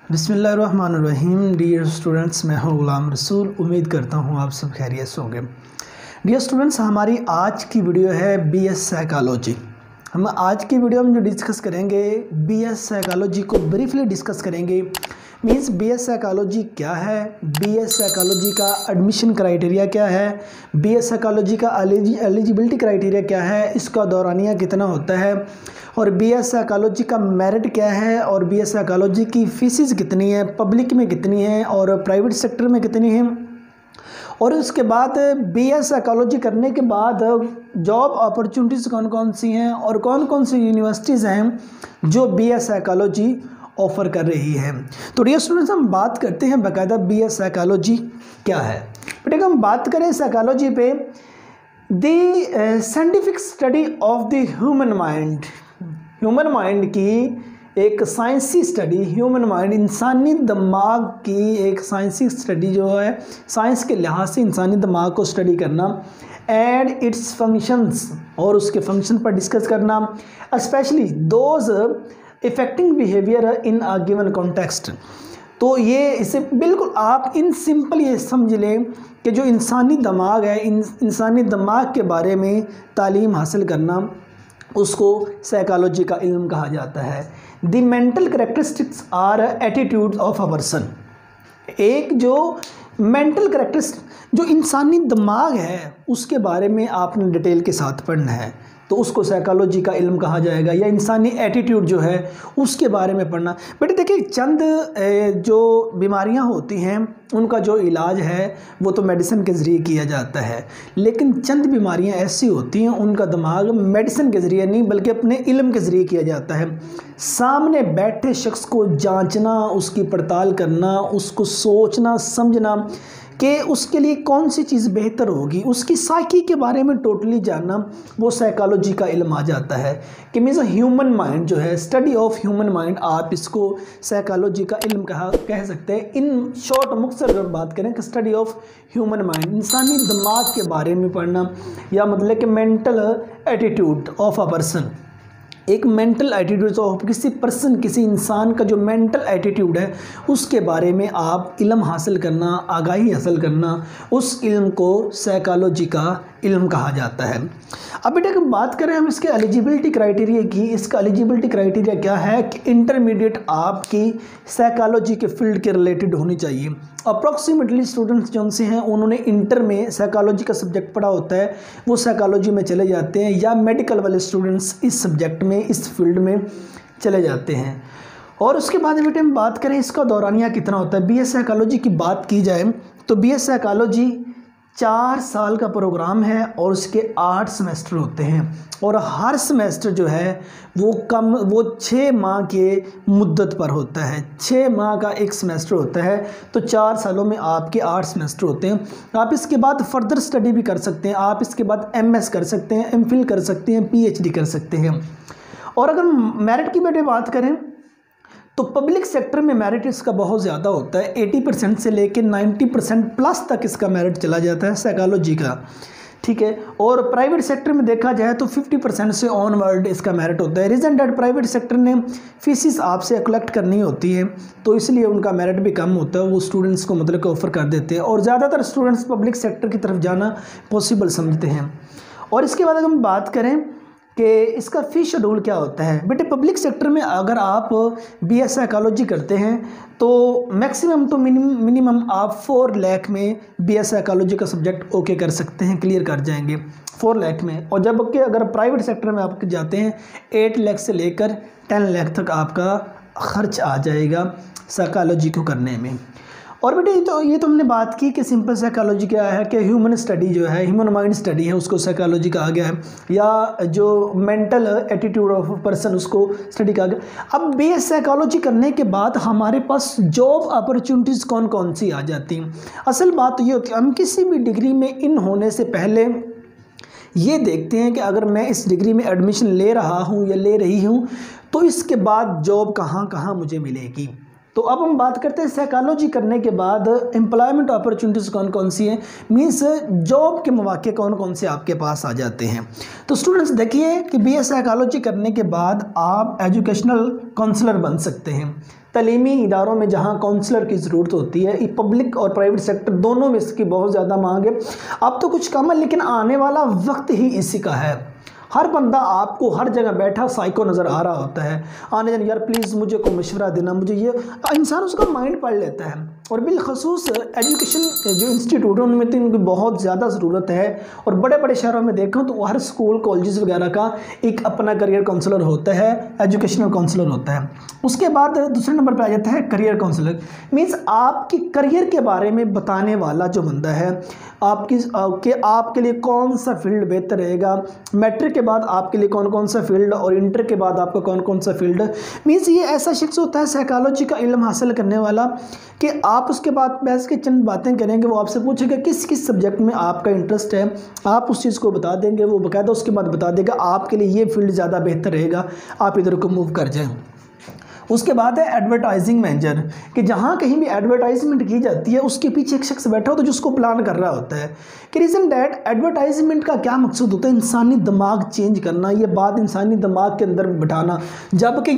बिस्मिल्लाहिर्रहमानिर्रहीम। Dear students, मैं हूं गुलाम रसूल। उम्मीद करता हूं आप सब खैरियत से होंगे। डियर स्टूडेंट्स, हमारी आज की वीडियो है बीएस साइकोलॉजी। हम आज की वीडियो में जो डिस्कस करेंगे बीएस साइकोलॉजी को ब्रीफली डिस्कस करेंगे। मीन्स बीएस साइकोलॉजी क्या है, बीएस साइकोलॉजी का एडमिशन क्राइटेरिया क्या है, बीएस साइकोलॉजी का एलिजिबिलिटी क्राइटेरिया क्या है, इसका दौरानिया कितना होता है, और बीएस साइकोलॉजी का मेरिट क्या है, और बीएस साइकोलॉजी की फीसिस कितनी है, पब्लिक में कितनी है और प्राइवेट सेक्टर में कितनी है, और उसके बाद बीएस साइकोलॉजी करने के बाद जॉब अपॉर्चुनिटीज़ कौन कौन सी हैं और कौन कौन सी यूनिवर्सिटीज़ हैं जो बीएस साइकोलॉजी ऑफ़र कर रही है। तो डियर स्टूडेंट्स, हम बात करते हैं बाकायदा बीएस साइकोलॉजी क्या है। बेटा हम बात करें साइकोलॉजी पे, the scientific study of the human mind, human mind की एक साइंसी स्टडी, ह्यूमन माइंड इंसानी दिमाग की एक साइंसी स्टडी जो है, साइंस के लिहाज से इंसानी दिमाग को स्टडी करना एंड इट्स फंक्शंस, और उसके फंक्शन पर डिस्कस करना, specially those affecting behaviour in a given context. तो ये इसे बिल्कुल आप इन सिंपल ये समझ लें कि जो इंसानी दिमाग है, इंसानी दिमाग के बारे में तालीम हासिल करना, उसको साइकोलॉजी का इल्म कहा जाता है। The mental characteristics are attitude of a person. एक जो मेंटल करेक्टरिस्टिक जो इंसानी दिमाग है उसके बारे में आपने डिटेल के साथ पढ़ना है, तो उसको साइकोलॉजी का इल्म कहा जाएगा, या इंसानी एटीट्यूड जो है उसके बारे में पढ़ना। बेटे देखिए, चंद जो बीमारियां होती हैं उनका जो इलाज है वो तो मेडिसिन के ज़रिए किया जाता है, लेकिन चंद बीमारियां ऐसी होती हैं उनका दिमाग मेडिसिन के ज़रिए नहीं बल्कि अपने इल्म के ज़रिए किया जाता है। सामने बैठे शख्स को जांचना, उसकी पड़ताल करना, उसको सोचना समझना कि उसके लिए कौन सी चीज़ बेहतर होगी, उसकी साइकी के बारे में टोटली जानना, वो साइकोलॉजी का इल्म आ जाता है। कि मीन्स ह्यूमन माइंड जो है, स्टडी ऑफ ह्यूमन माइंड, आप इसको साइकोलॉजी का इल्म कह सकते हैं। इन शॉर्ट मुख्तसर अगर बात करें कि स्टडी ऑफ ह्यूमन माइंड, इंसानी दिमाग के बारे में पढ़ना, या मतलब कि mental attitude of a person, एक मेंटल एटीट्यूड ऑफ किसी पर्सन, किसी इंसान का जो मेंटल एटीट्यूड है उसके बारे में आप इल्म हासिल करना, आगाही हासिल करना, उस इल्म को साइकोलॉजी का इल्म कहा जाता है। अब बेटा अगर बात करें हम इसके एलिजिबिलिटी क्राइटेरिया की, इसका एलिजिबिलिटी क्राइटेरिया क्या है कि इंटरमीडिएट आपकी साइकोलॉजी के फील्ड के रिलेटेड होनी चाहिए। अप्रॉक्सीमेटली स्टूडेंट्स जो से हैं उन्होंने इंटर में साइकोलॉजी का सब्जेक्ट पढ़ा होता है, वो साइकोलॉजी में चले जाते हैं, या मेडिकल वाले स्टूडेंट्स इस सब्जेक्ट में, इस फील्ड में चले जाते हैं। और उसके बाद बेटे हम बात करें इसका दौरानिया कितना होता है। बीएस साइकोलॉजी की बात की जाए तो बीएस साइकोलॉजी 4 साल का प्रोग्राम है और उसके 8 सेमेस्टर होते हैं, और हर सेमेस्टर जो है वो 6 माह के मुद्दत पर होता है। 6 माह का एक सेमेस्टर होता है, तो 4 सालों में आपके 8 सेमेस्टर होते हैं। आप इसके बाद फर्दर स्टडी भी कर सकते हैं, आप इसके बाद एमएस कर सकते हैं, एमफिल कर सकते हैं, पीएचडी कर सकते हैं। और अगर मेरिट की बेटे बात करें तो पब्लिक सेक्टर में मेरिट इसका बहुत ज़्यादा होता है, 80% से लेकर 90% प्लस तक इसका मेरिट चला जाता है साइकोलॉजी का, ठीक है। और प्राइवेट सेक्टर में देखा जाए तो 50% से ऑनवर्ड इसका मेरिट होता है। रीज़न डेट प्राइवेट सेक्टर ने फीसिस आपसे कलेक्ट करनी होती है, तो इसलिए उनका मेरिट भी कम होता है, वो स्टूडेंट्स को मतलब कि ऑफ़र कर देते हैं, और ज़्यादातर स्टूडेंट्स पब्लिक सेक्टर की तरफ जाना पॉसिबल समझते हैं। और इसके बाद अगर हम बात करें कि इसका फ़ीस शेड्यूल क्या होता है। बेटे पब्लिक सेक्टर में अगर आप बीएस साइकोलॉजी करते हैं तो मैक्सिमम तो मिनिमम आप 4 लाख में बीएस साइकोलॉजी का सब्जेक्ट ओके कर सकते हैं, क्लियर कर जाएंगे 4 लाख में। और जबकि अगर प्राइवेट सेक्टर में आप जाते हैं 8 लाख से लेकर 10 लाख तक आपका खर्च आ जाएगा साइकोलॉजी को करने में। और बेटे ये तो हमने बात की कि सिंपल साइकोलॉजी क्या है, कि ह्यूमन स्टडी जो है, ह्यूमन माइंड स्टडी है, उसको साइकोलॉजी कहा गया है, या जो मेंटल एटीट्यूड ऑफ पर्सन उसको स्टडी कहा गया। अब बेस साइकोलॉजी करने के बाद हमारे पास जॉब अपॉर्चुनिटीज़ कौन कौन सी आ जाती हैं। असल बात ये होती है, हम किसी भी डिग्री में इन होने से पहले ये देखते हैं कि अगर मैं इस डिग्री में एडमिशन ले रहा हूँ या ले रही हूँ तो इसके बाद जॉब कहाँ कहाँ मुझे मिलेगी। तो अब हम बात करते हैं साइकोलॉजी करने के बाद एम्प्लॉयमेंट अपॉर्चुनिटीज़ कौन कौन सी हैं, मीन्स जॉब के मौके कौन कौन से आपके पास आ जाते हैं। तो स्टूडेंट्स देखिए कि BS साइकोलॉजी करने के बाद आप एजुकेशनल काउंसलर बन सकते हैं। तलीमी इदारों में जहाँ काउंसलर की ज़रूरत होती है, पब्लिक और प्राइवेट सेक्टर दोनों में इसकी बहुत ज़्यादा मांग है। अब तो कुछ कम है, लेकिन आने वाला वक्त ही इसी का है। हर बंदा आपको हर जगह बैठा साइको नज़र आ रहा होता है, आने जाने यार प्लीज़ मुझे को मशवरा देना, मुझे ये इंसान उसका माइंड पढ़ लेता है। और बिलखसूस एजुकेशन जो इंस्टीट्यूट है उनमें तो इनकी बहुत ज़्यादा ज़रूरत है। और बड़े बड़े शहरों में देखा तो हर स्कूल कॉलेजेस वगैरह का एक अपना करियर काउंसलर होता है, एजुकेशनल काउंसलर होता है। उसके बाद दूसरे नंबर पर आ जाता है करियर काउंसलर, मीन्स आपकी करियर के बारे में बताने वाला जो बंदा है, आपके लिए कौन सा फील्ड बेहतर रहेगा, मैट्रिक के बाद आपके लिए कौन कौन सा फील्ड और इंटर के बाद आपका कौन कौन सा फील्ड। मीन्स ये ऐसा शख्स होता है साइकोलॉजी का इल्म हासिल करने वाला कि आप उसके बाद बैठ के चंद बातें करेंगे, वो आपसे पूछेगा किस किस सब्जेक्ट में आपका इंटरेस्ट है, आप उस चीज़ को बता देंगे, वो बाकायदा उसके बाद बता देगा आपके लिए ये फील्ड ज़्यादा बेहतर रहेगा, आप इधर को मूव कर जाएँ। उसके बाद है एडवर्टाइजिंग मैनेजर, कि जहाँ कहीं भी एडवर्टाइजमेंट की जाती है उसके पीछे एक शख्स बैठा हो तो जिसको प्लान कर रहा होता है कि रीज़न डैट एडवर्टाइजमेंट का क्या मकसद होता है, इंसानी दिमाग चेंज करना, ये बात इंसानी दिमाग के अंदर बिठाना। जबकि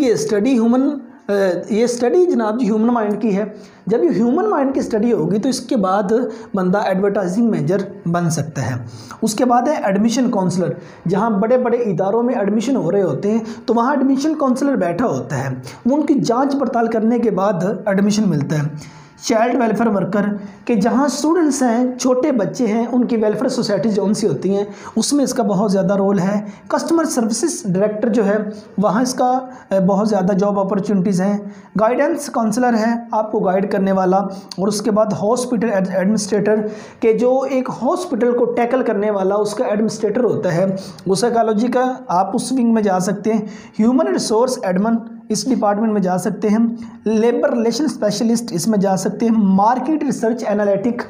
ये स्टडी जनाब जी ह्यूमन माइंड की है। जब ये ह्यूमन माइंड की स्टडी होगी तो इसके बाद बंदा एडवर्टाइजिंग मैनेजर बन सकता है। उसके बाद है एडमिशन काउंसलर, जहाँ बड़े बड़े इदारों में एडमिशन हो रहे होते हैं तो वहाँ एडमिशन काउंसलर बैठा होता है, वो उनकी जांच पड़ताल करने के बाद एडमिशन मिलता है। चाइल्ड वेलफेयर वर्कर, के जहाँ स्टूडेंट्स हैं, छोटे बच्चे हैं, उनकी वेलफेयर सोसाइटी जो सी होती हैं उसमें इसका बहुत ज़्यादा रोल है। कस्टमर सर्विसेज डायरेक्टर जो है वहाँ इसका बहुत ज़्यादा जॉब अपॉर्चुनिटीज़ हैं। गाइडेंस काउंसलर है, आपको गाइड करने वाला। और उसके बाद हॉस्पिटल एडमिनिस्ट्रेटर, के जो एक हॉस्पिटल को टैकल करने वाला उसका एडमिनिस्ट्रेटर होता है, वो साइकोलॉजी का आप उस विंग में जा सकते हैं। ह्यूमन रिसोर्स एडमिन, इस डिपार्टमेंट में जा सकते हैं। लेबर रिलेशन स्पेशलिस्ट, इसमें जा सकते हैं। मार्केट रिसर्च एनालिटिक,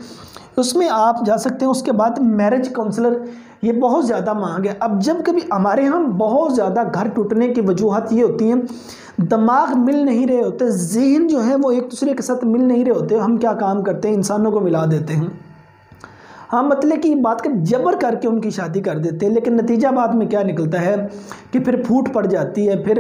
उसमें आप जा सकते हैं। उसके बाद मैरिज काउंसलर, ये बहुत ज़्यादा मांग है। अब जब कभी हमारे यहाँ बहुत ज़्यादा घर टूटने की वजूहत ये होती हैं, दिमाग मिल नहीं रहे होते, जहन जो है वो एक दूसरे के साथ मिल नहीं रहे होते, हम क्या काम करते हैं, इंसानों को मिला देते हैं। हाँ, मतलब कि बात कर जबर करके उनकी शादी कर देते हैं, लेकिन नतीजा बाद में क्या निकलता है कि फिर फूट पड़ जाती है, फिर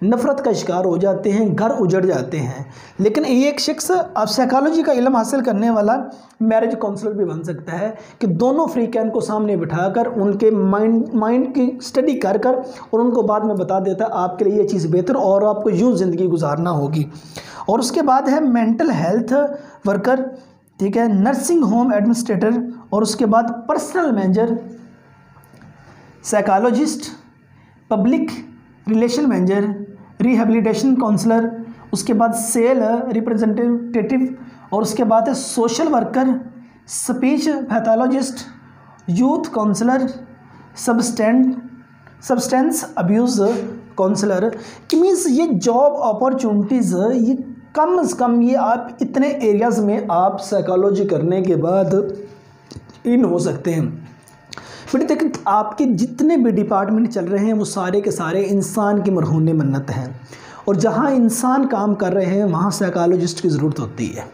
नफ़रत का शिकार हो जाते हैं, घर उजड़ जाते हैं। लेकिन ये एक शख्स अब साइकोलॉजी का इल्म हासिल करने वाला मैरिज काउंसलर भी बन सकता है कि दोनों फ्रीकैन को सामने बिठाकर उनके माइंड की स्टडी कर और उनको बाद में बता देता है आपके लिए ये चीज़ बेहतर और आपको यूँ ज़िंदगी गुजारना होगी। और उसके बाद है मेंटल हेल्थ वर्कर, ठीक है, नर्सिंग होम एडमिनिस्ट्रेटर, और उसके बाद personal manager, psychologist, public relation manager, rehabilitation counsellor, उसके बाद सेल रिप्रेजेंटेटिव, और उसके बाद है social worker, speech pathologist, youth counsellor, substance abuse counsellor. Means ये जॉब अपॉर्चुनिटीज़ ये कम से कम ये आप इतने एरियाज़ में आप साइकोलॉजी करने के बाद इन हो सकते हैं। बट देखिए आपके जितने भी डिपार्टमेंट चल रहे हैं वो सारे के सारे इंसान की मरहून मन्नत हैं, और जहाँ इंसान काम कर रहे हैं वहाँ साइकोलॉजिस्ट की ज़रूरत होती है,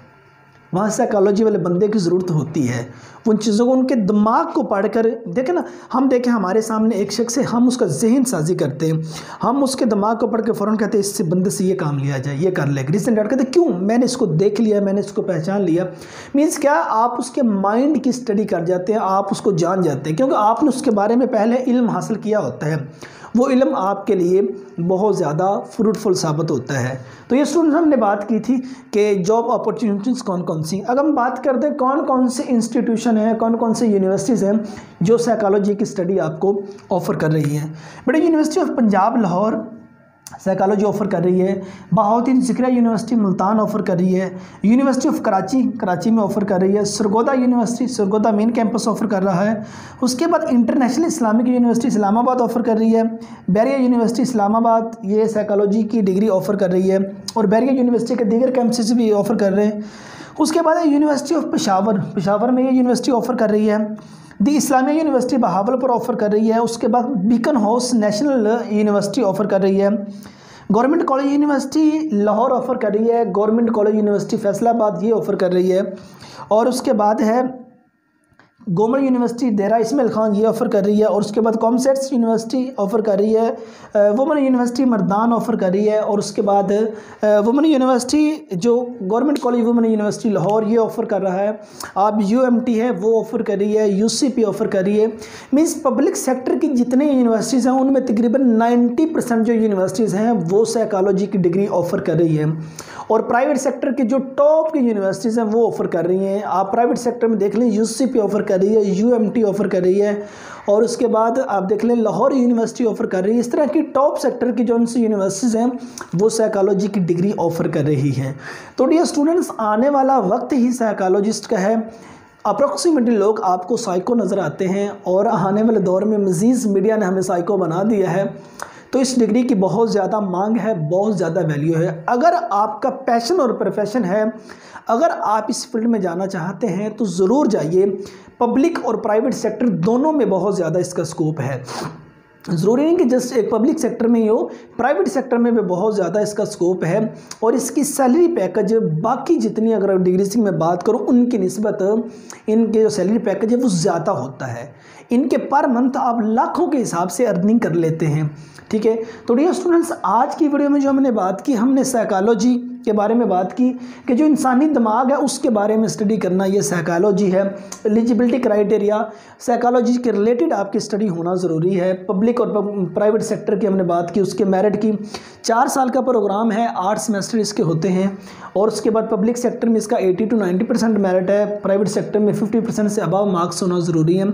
वहाँ साइकोलॉजी वाले बंदे की ज़रूरत होती है। उन चीज़ों को, उनके दिमाग को पढ़कर देखें ना, हम देखें हमारे सामने एक शख्स है, हम उसका जहन साजी करते हैं, हम उसके दिमाग को पढ़ के फ़ौरन कहते हैं इससे बंदे से ये काम लिया जाए, ये कर लेगा। रीज़न डैट कहते क्यों, मैंने इसको देख लिया, मैंने इसको पहचान लिया। मीन्स क्या, आप उसके माइंड की स्टडी कर जाते हैं, आप उसको जान जाते हैं, क्योंकि आपने उसके बारे में पहले इल्म हासिल किया होता है। वो इल्म आपके लिए बहुत ज़्यादा फ्रूटफुल साबित होता है। तो ये स्टूडेंट हमने बात की थी कि जॉब अपॉर्चुनिटीज़ कौन कौन सी। अगर हम बात करते हैं कौन कौन से इंस्टीट्यूशन हैं, कौन कौन से यूनिवर्सिटीज़ हैं जो साइकोलॉजी की स्टडी आपको ऑफ़र कर रही हैं। बेटा university of Punjab Lahore psychology offer कर रही है, बहाउद्दीन ज़िक्रिया यूनिवर्सिटी मुल्तान ऑफ़र कर रही है, यूनिवर्सिटी ऑफ कराची में ऑफ़र कर रही है, Sargodha university Sargodha main campus offer कर रहा है। उसके बाद international Islamic university Islamabad offer कर रही है, बैरिया यूनिवर्सिटी इस्लामाबाद ये साइकोलॉजी की डिग्री ऑफ़र कर रही है, और बैरिया यूनिवर्सिटी के दीगर कैंपस भी ऑफ़र कर रहे हैं। उसके बाद यूनिवर्सिटी ऑफ पेशावर में ये यूनिवर्सिटी ऑफ़र कर रही है, दी इस्लामिया यूनिवर्सिटी बहावलपुर ऑफ़र कर रही है। उसके बाद beacon house national university offer कर रही है, government college university Lahore offer कर रही है, गवर्नमेंट कॉलेज यूनिवर्सिटी फैसलाबाद ये ऑफ़र कर रही है, और उसके बाद है गोमल यूनिवर्सिटी देरा इस्माइल खान ये ऑफ़र कर रही है, और उसके बाद कॉमसेट्स यूनिवर्सिटी ऑफ़र कर रही है, वुमेन यूनिवर्सिटी मर्दान ऑफ़र कर रही है, और उसके बाद वुमेन यूनिवर्सिटी जो government college women university Lahore ये ऑफ़र कर रहा है। अब UMT है वो ऑफ़र कर रही है, UCP ऑफ़र कर रही है। मीन्स पब्लिक सेक्टर की जितने यूनिवर्सिटीज़ हैं उनमें तकरीबन 90% जो यूनिवर्सिटीज़ हैं वो साइकोलॉजी की डिग्री ऑफ़र कर रही है, और प्राइवेट सेक्टर की जो टॉप की यूनिवर्सिटीज़ हैं वो ऑफ़र कर रही हैं। आप प्राइवेट सेक्टर में देख लें UCP ऑफ़र कर रही है, UMT ऑफ़र कर रही है, और उसके बाद आप देख लें लाहौर यूनिवर्सिटी ऑफ़र कर रही है। इस तरह की टॉप सेक्टर की जो सी यूनिवर्सिटीज़ हैं वो साइकोलॉजी की डिग्री ऑफ़र कर रही हैं। तो डियर स्टूडेंट्स, आने वाला वक्त ही साइकोलॉजिस्ट का है। अप्रॉक्सीमेटली लोग आपको साइको नज़र आते हैं, और आने वाले दौर में मज़ीद मीडिया ने हमें साइको बना दिया है। तो इस डिग्री की बहुत ज़्यादा मांग है, बहुत ज़्यादा वैल्यू है। अगर आपका पैशन और प्रोफेशन है, अगर आप इस फील्ड में जाना चाहते हैं तो ज़रूर जाइए। पब्लिक और प्राइवेट सेक्टर दोनों में बहुत ज़्यादा इसका स्कोप है। ज़रूरी नहीं कि जस्ट एक पब्लिक सेक्टर में ही हो, प्राइवेट सेक्टर में भी बहुत ज़्यादा इसका स्कोप है, और इसकी सैलरी पैकेज बाकी जितनी अगर डिग्रीज की मैं बात करूं उनकी निस्बत इनके जो सैलरी पैकेज है वो ज़्यादा होता है। इनके पर मंथ आप लाखों के हिसाब से अर्निंग कर लेते हैं। ठीक है, तो डियर स्टूडेंट्स, आज की वीडियो में जो हमने बात की, हमने साइकोलॉजी के बारे में बात की कि जो इंसानी दिमाग है उसके बारे में स्टडी करना ये साइकोलॉजी है। एलिजिबिलिटी क्राइटेरिया साइकोलॉजी के रिलेटेड आपकी स्टडी होना ज़रूरी है। पब्लिक और प्राइवेट सेक्टर की हमने बात की, उसके मेरिट की। 4 साल का प्रोग्राम है, 8 सेमेस्टर इसके होते हैं, और उसके बाद पब्लिक सेक्टर में इसका 80 to 90% मेरिट है, प्राइवेट सेक्टर में 50% से अबव मार्क्स होना ज़रूरी है।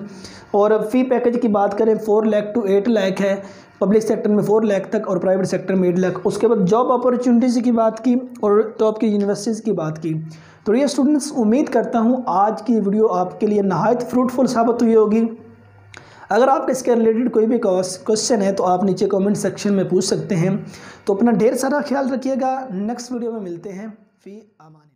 और फ़ी पैकेज की बात करें 4 लाख to 8 लाख है, पब्लिक सेक्टर में 4 लाख तक और प्राइवेट सेक्टर में 8 लाख। उसके बाद जॉब अपॉर्चुनिटीज़ की बात की और टॉप की यूनिवर्सिटीज़ की बात की। तो ये स्टूडेंट्स, उम्मीद करता हूँ आज की वीडियो आपके लिए नहायत फ्रूटफुल साबित हुई होगी। अगर आपके इसके रिलेटेड कोई भी क्वेश्चन है तो आप नीचे कमेंट सेक्शन में पूछ सकते हैं। तो अपना ढेर सारा ख्याल रखिएगा। नेक्स्ट वीडियो में मिलते हैं। फी अमान।